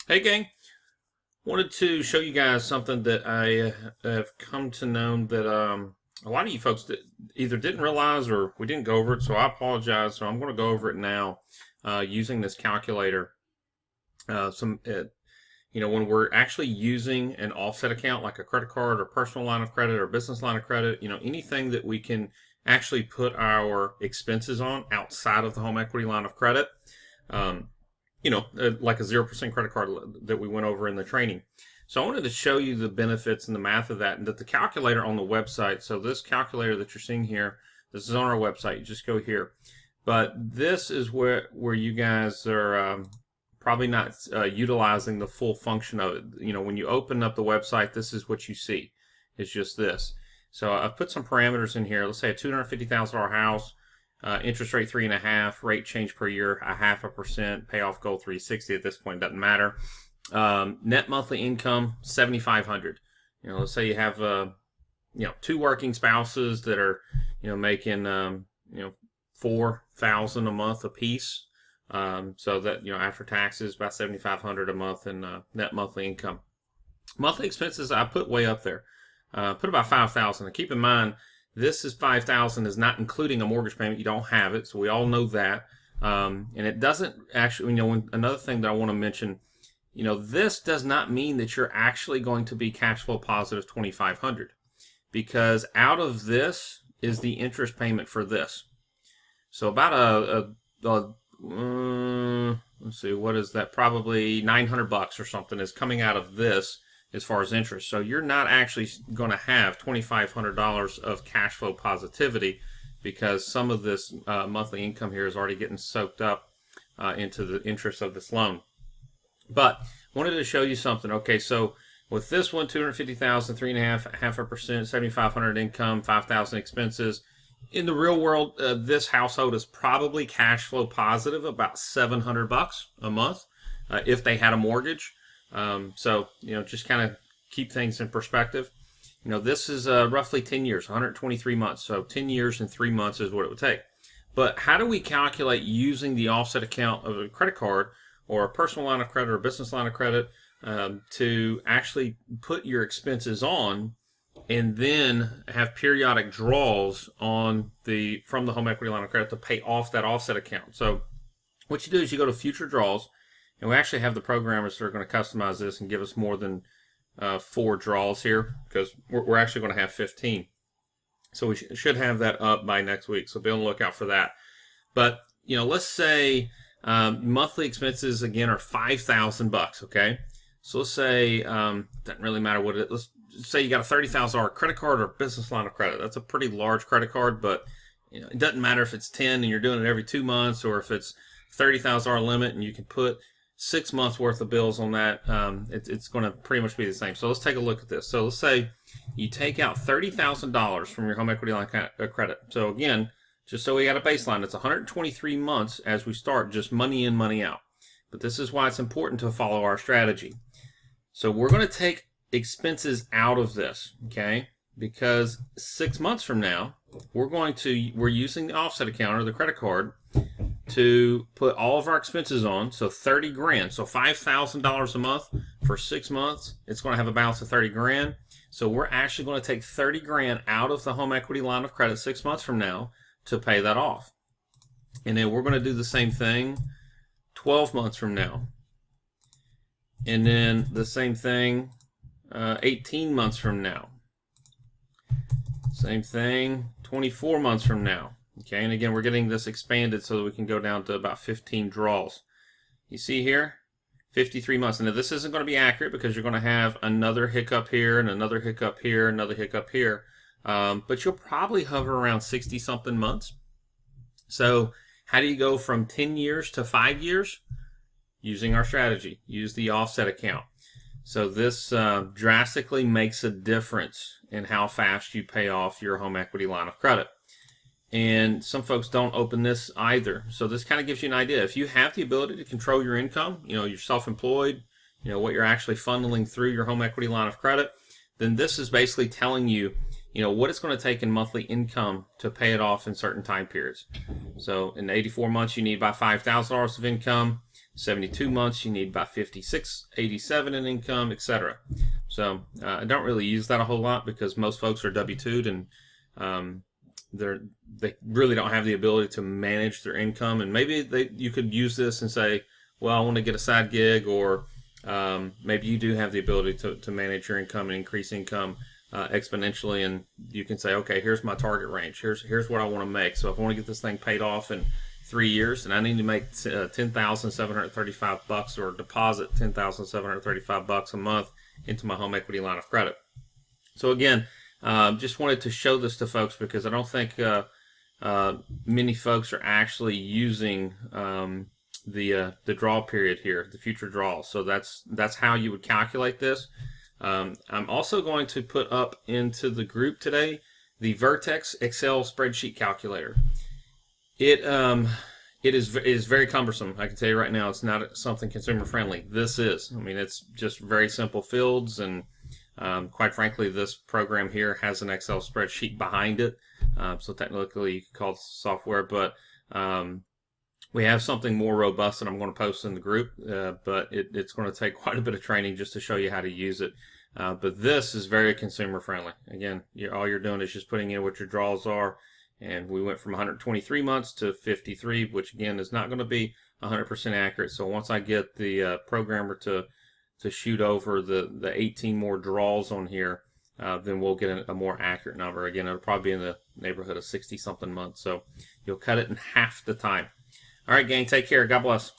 Hey gang, wanted to show you guys something that I have come to know that a lot of you folks either didn't realize or we didn't go over it, so I apologize. So I'm going to go over it now using this calculator. When we're actually using an offset account like a credit card or personal line of credit or business line of credit, anything that we can actually put our expenses on outside of the home equity line of credit. Um, like a 0% credit card that we went over in the training. So I wanted to show you the benefits and the math of that, and that the calculator on the website. So this calculator that you're seeing here, this is on our website. You just go here, but this is where you guys are probably not utilizing the full function of it. When you open up the website, this is what you see. It's just this. So I've put some parameters in here. Let's say a $250,000 house. Interest rate 3.5%, rate change per year 0.5%, payoff goal 360 at this point, doesn't matter. Net monthly income 7,500. Let's say you have two working spouses that are making 4,000 a month apiece. So that after taxes about 7,500 a month in net monthly income. Monthly expenses I put way up there. Put about 5,000. And keep in mind, this is 5,000 is not including a mortgage payment. You don't have it, so we all know that. And it doesn't actually, another thing that I want to mention, this does not mean that you're actually going to be cash flow positive 2,500, because out of this is the interest payment for this. So about let's see, what is that? Probably 900 bucks or something is coming out of this as far as interest. So you're not actually going to have $2,500 of cash flow positivity, because some of this monthly income here is already getting soaked up into the interest of this loan. But wanted to show you something. Okay, so with this one, 250,000, 3.5%, 7,500 income, 5,000 expenses. In the real world, this household is probably cash flow positive about 700 bucks a month if they had a mortgage. So just kind of keep things in perspective. This is roughly 10 years, 123 months. So 10 years and 3 months is what it would take. But how do we calculate using the offset account of a credit card or a personal line of credit or a business line of credit to actually put your expenses on and then have periodic draws on from the home equity line of credit to pay off that offset account? So what you do is you go to future draws. And we actually have the programmers that are going to customize this and give us more than 4 draws here, because we're actually going to have 15. So we should have that up by next week. So be on the lookout for that. But let's say monthly expenses again are 5,000 bucks. Okay, so let's say doesn't really matter what it is. Let's say you got a $30,000 credit card or business line of credit. That's a pretty large credit card, but it doesn't matter if it's 10 and you're doing it every 2 months, or if it's $30,000 limit and you can put 6 months worth of bills on that. It's going to pretty much be the same. So let's take a look at this. So let's say you take out $30,000 from your home equity line of credit. So again, just so we got a baseline, it's 123 months as we start, just money in, money out. But this is why it's important to follow our strategy. So we're going to take expenses out of this, okay? Because 6 months from now, we're using the offset account or the credit card to put all of our expenses on. So 30 grand. So $5,000 a month for 6 months. It's going to have a balance of 30 grand. So we're actually going to take 30 grand out of the home equity line of credit 6 months from now to pay that off. And then we're going to do the same thing 12 months from now. And then the same thing 18 months from now. Same thing 24 months from now. Okay, and again, we're getting this expanded so that we can go down to about 15 draws. You see here, 53 months. And now this isn't going to be accurate, because you're going to have another hiccup here and another hiccup here, another hiccup here. But you'll probably hover around 60-something months. So how do you go from 10 years to 5 years? Using our strategy. Use the offset account. So this drastically makes a difference in how fast you pay off your home equity line of credit. And some folks don't open this either. So this kind of gives you an idea. If you have the ability to control your income, you're self-employed, what you're actually funneling through your home equity line of credit, then this is basically telling you, what it's going to take in monthly income to pay it off in certain time periods. So in 84 months, you need about $5,000 of income. 72 months, you need about 56, 87 in income, etc. So I don't really use that a whole lot because most folks are W-2'd and they really don't have the ability to manage their income. And maybe you could use this and say, well, I want to get a side gig, or maybe you do have the ability to manage your income and increase income exponentially, and you can say, okay, here's my target range. Here's what I want to make. So if I want to get this thing paid off in 3 years, and I need to make $10,735 or deposit $10,735 a month into my home equity line of credit. So again, just wanted to show this to folks because I don't think many folks are actually using the draw period here, the future draws. So that's how you would calculate this. I'm also going to put up into the group today the Vertex Excel spreadsheet calculator. It is very cumbersome. I can tell you right now, it's not something consumer friendly. This is. I mean, it's just very simple fields, and quite frankly, this program here has an Excel spreadsheet behind it. So technically, you could call it software, but we have something more robust that I'm going to post in the group, but it's going to take quite a bit of training just to show you how to use it. But this is very consumer friendly. Again, all you're doing is just putting in what your draws are, and we went from 123 months to 53, which again is not going to be 100% accurate. So once I get the programmer to shoot over the 18 more draws on here, then we'll get a more accurate number. Again, it'll probably be in the neighborhood of 60-something months. So you'll cut it in half the time. All right, gang, take care. God bless.